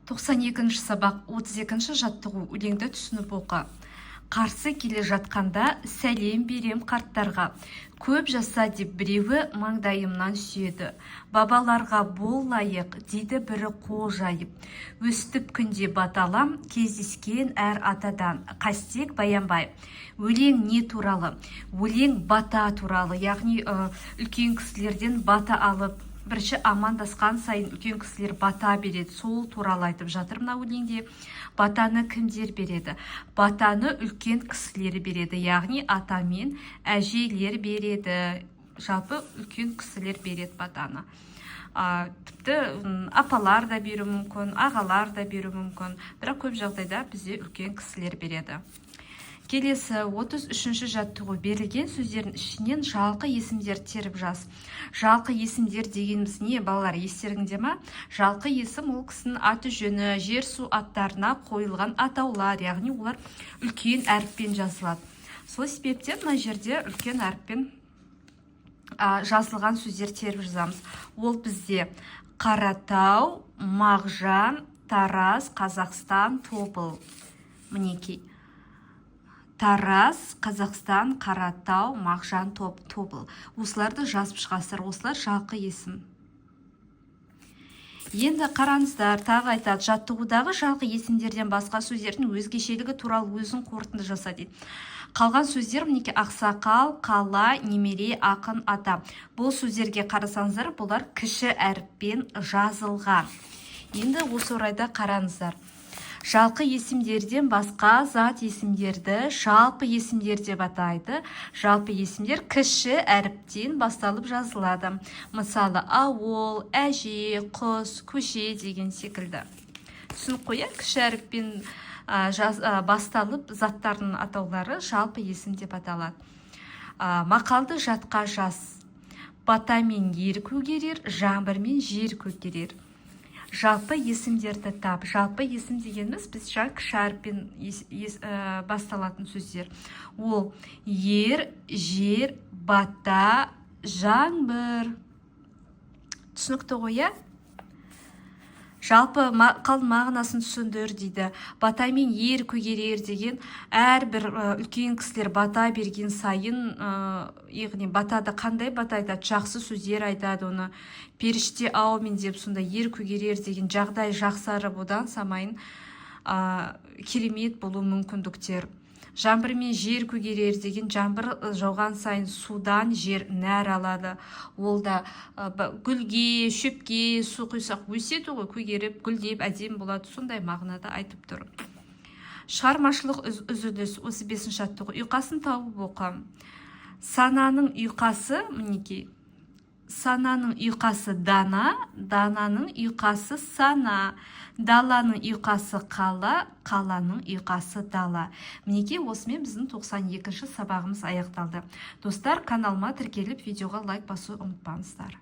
92-ші сабақ 32-ші жаттығу өлеңді түсініп оқы. Қарсы келе жатқанда сәлем берем қарттарға. Көп жаса деп біреуі маңдайымнан сүйеді. Бабаларға бол лайық дейді бірі қол жайып. Өстіп күнде баталам кездескен әр атадан. Қастек Баянбай. Өлең не туралы? Өлең бата туралы, яғни үлкен кісілерден бата алып, бірінші амандасқан сайын үлкен кісілер бата береді. Сол туралы айтып жатыр мына өлеңде. Батаны кімдер береді? Батаны үлкен кісілер береді, яғни ата мен әжелер береді. Жалпы үлкен кісілер береді батаны. Тіпті апалар да беруі мүмкін, ағалар да беруі мүмкін. Бірақ көп жағдайда бізде үлкен кісілер береді. Келесі 33-ші жаттығу. Берілген сөздердің ішінен жалқы есімдер теріп жаз. Жалқы есімдер дегеніміз не, балалар, естеріңде ма? Жалқы есім ол кісінің аты жөні, жер су аттарына қойылған атаулар, яғни олар үлкен әріппен жазылады. Сол себептен мына жерде үлкен әріппен жазылған сөздер теріп жазамыз. Ол бізде Қаратау, Мағжан, Тараз, Қазақстан, Тобыл. Мінекей. Тараз, Қазақстан, Қаратау, Мағжан, Тобыл. Осыларды жазып шығасыздар. Осылар жалқы есім. Енді қараңыздар, тағы айтады, жаттығудағы жалқы есімдерден басқа сөздердің өзгешелігі туралы өзін қорытынды жаса дейді. Қалған сөздер мінеки ақсақал, қала, немере, ақын, ата. Бұл сөздерге қарасаңыздар, бұлар кіші әріппен жазылған. Енді осы орайда қараңыздар. Жалқы есімдерден басқа зат есімдерді жалпы есімдер деп атайды. Жалпы есімдер кіші әріптен басталып жазылады. Мысалы, ауыл, әже, құс, көше деген секілді. Түсініп қоя, кіші әріппен басталып заттардың атаулары жалпы есім деп аталады. Мақалды жатқа жаз. Батамен ер көгерер, жаңбырмен жер көгерер. Жалпы есімдерді тап. Жалпы есім дегеніміз біз кіші әріппен басталатын сөздер. Ол ер, жер, бата, жаңбыр. Түсінікті ғой? Жалпы мақалдың мағынасын түсіндір дейді. Батамен ер көгерер деген әрбір үлкен кісілер бата берген сайын, яғни батада қандай бата айтады, жақсы сөздер айтады, оны періште аумен деп сонда ер көгерер деген жағдай жақсарып, одан самайын керемет болу мүмкіндіктер. Жаңбырмен жер көгерер деген жаңбыр жауған сайын судан жер нәр алады. Ол да гүлге, шөпке су құйсақ өседі ғой, көгеріп, гүлдеп, әдемі болады. Сондай мағынада айтып тұр. Шығармашылық үзіліс 35-ші жаттығу. Ұйқасын тауып оқы. Сананың ұйқасы, мінекей. Сананың ұйқасы дана, дананың ұйқасы сана, даланың ұйқасы қала, қаланың ұйқасы дала. Мінекей осымен біздің 92-ші сабағымыз аяқталды. Достар, каналыма тіркеліп видеоға лайк басу ұмытпаңыздар.